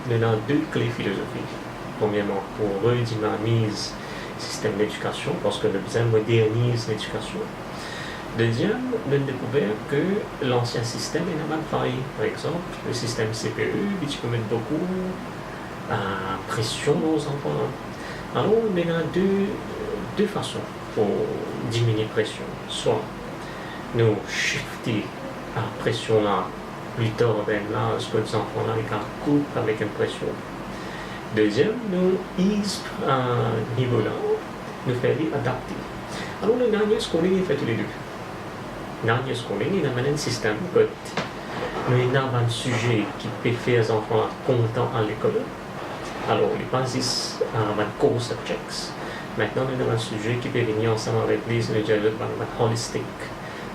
nous avons deux clés philosophiques. Premièrement, pour redynamiser le système d'éducation, parce que nous besoin moderniser l'éducation. Deuxième, nous avons découvert que l'ancien système est mal failli. Par exemple, le système CPE, qui peut mettre beaucoup de pression aux enfants. Alors, nous avons deux façons pour diminuer la pression. Soit nous shifter la pression là, plus tard, là, ce que les enfants là, ils coupent avec une pression. Deuxième, nous ease à niveau là, nous faire adapter. Alors, le dernier schooling, il fait tous les deux. Le dernier schooling, il amène un système que nous avons un sujet qui peut faire les enfants contents à l'école. Alors, les bases à un core subjects. Maintenant, nous avons un sujet qui peut venir ensemble avec les un holistic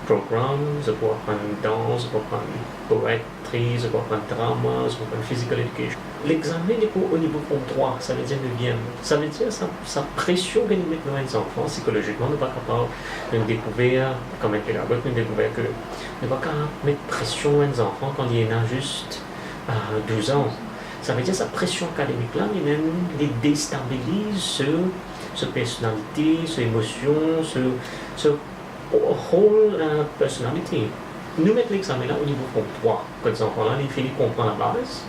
programme, je peux apprendre danse, je peux apprendre poétrie, je peux apprendre drama, je peux apprendre physical education. L'examen est au niveau 3, ça veut dire 9e. Ça veut dire sa pression que nous mettons dans les enfants, psychologiquement, nous ne sommes pas capables de découvrir, comme un pédagogue, nous découvrir que nous ne sommes pas capables de mettre pression dans les enfants quand il y en a juste 12 ans. Ça veut dire sa pression académique là, il les déstabilise sur personnalité, sur émotion, sur whole personality. Nous mettons l'examen là au niveau 3. Quand les enfants là, ils finissent comprendre la base,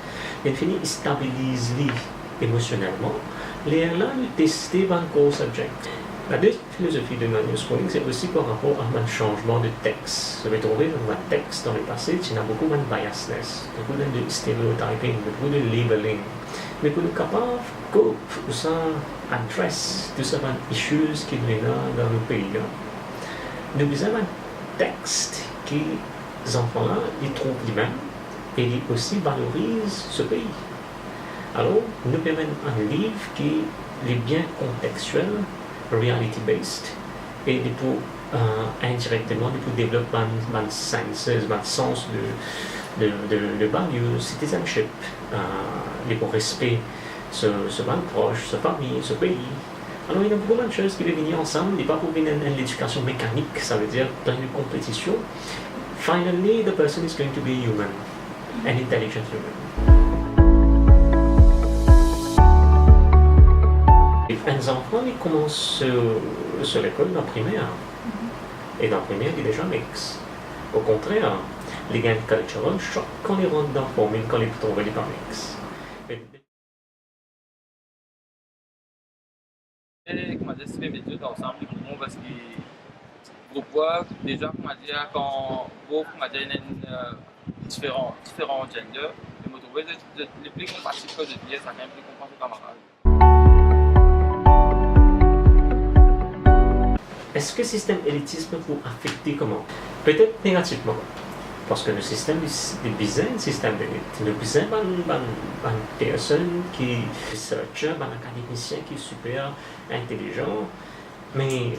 ils finissent stabiliser émotionnellement. Les là, ils testent un core subject. La deuxième philosophie de manual schooling, c'est aussi par rapport à un changement de texte. Vous avez trouvé dans un texte dans le passé, il y a beaucoup de biasness, beaucoup de stereotyping, beaucoup de labeling. Mais pour nous capables de cope ou ça adresse tous ces issues qui sont dans le pays, nous avons un texte qui les enfants-là, ils trouvent lui-même et ils aussi valorisent ce pays. Alors, nous permettons un livre qui est bien contextuel, reality-based, et pour indirectement, pour développer un sens de value, citizenship, pour respect ce proche, ce famille, ce pays. Alors, il y a beaucoup de choses qui vont venir ensemble, et pas pour venir à l'éducation mécanique, ça veut dire dans une compétition. Finally, the person is going to be human, an intelligent human. Les enfants, ils commencent sur l'école dans la primaire. Et dans la primaire, il est déjà mix. Au contraire, les gains culturels choquent quand ils rentrent dans la formule, quand ils trouvent les pas mix. Comment dire, c'est mes études ensemble, parce que pourquoi déjà, comment dire, quand vous, comment dire, il y a différents genders, je me trouvais le plus compatible que je dis, ça quand même plus comprendre aux camarades. Est-ce que le système élitisme peut affecter comment? Peut-être négativement. Parce que le système est bizarre, le système d'élite. Le bizarre, une personne qui est researcher, un académicien qui est super intelligent, mais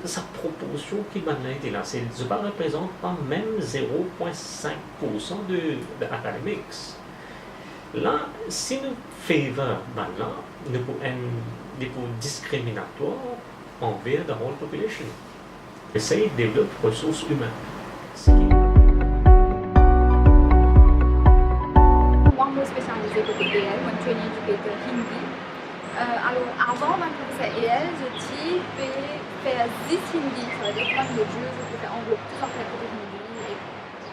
sa proportion qui est là, ça ne représente pas même 0,5% de académiques. Là, si nous faisons là, nous pouvons être discriminatoires envers la whole population. Essayer de développer ressources humaines. Moi, je suis spécialisée côté EL, moi, je suis training educator hindi. Alors, avant ma professeur EL, je peux faire 10 hindi, ça veut dire que le module, je peux faire englober tout ça côté hindi et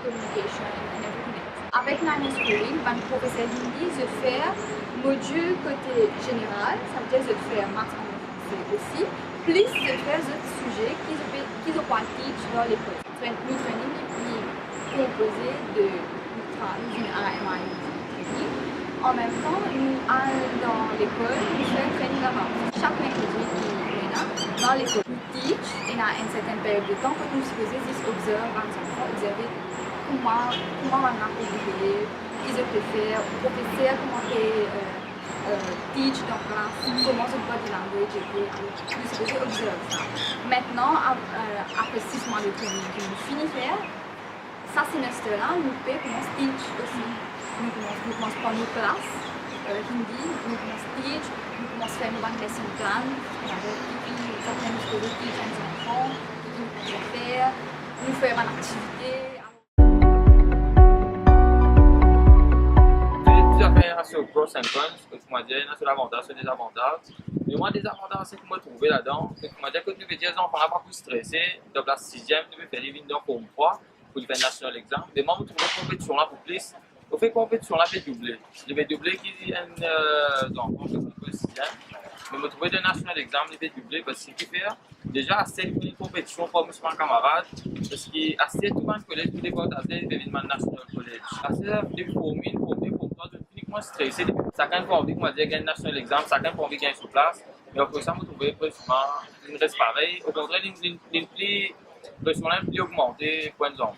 communication and everything else. Avec manual schooling, ma professeur hindi, je fais module côté général, ça veut dire que je fais maths en français aussi. Plus de faire d'autres sujets qu'ils ont pas teach dans l'école. Nous training est composé de training. En même temps, nous allons dans l'école, nous faisons un training là-bas. Chaque mercredi qui est là, dans l'école, nous teach et à une certaine période de temps, quand nous faisons juste observer les enfants, observer comment on a évolué, qu'ils ont pu faire, professeur, comment teach dans classe, comment se body language et puis nous supposons observer ça. Maintenant, après 6 mois de training que nous finissons de faire, ça semestre-là, nous pouvons commencer à teach aussi. Nous commençons par nos classes, hindi, nous commençons à teach, nous commençons à faire une bonne lesson plan, puis certaines choses que teach aux enfants, qui nous pouvons faire, nous faire une activité. J'ai déjà fait sur pros and cons, parce que moi, il y a sur l'avantage, sur les avantages. Mais moi, des avantages, c'est que moi, trouver là-dedans, c'est que moi, quand nous dire, les enfants, on n'a pas plus stressé, dans la 6e, nous faire les vignes dans Forme 3, pour faire national exam. Mais moi, je trouve la compétition là pour plus. On fait compétition là, fait doubler. Je vais doubler qui est un enfant, parce que c'est 6e. Mais je trouve le national exam, il fait doubler, parce qu'il fait déjà assez de compétition pour mes camarades, parce qu'il y a assez de tout le collège pour les partager l'événement national collège. Assez de former, uniquement stressé. Chacun peut envie de gagner national exam, chacun peut envie de gagner sur place. Mais après ça, je trouve que souvent, il reste pareil. Au contraire, il y a une pression plus augmentée, point d'exemple.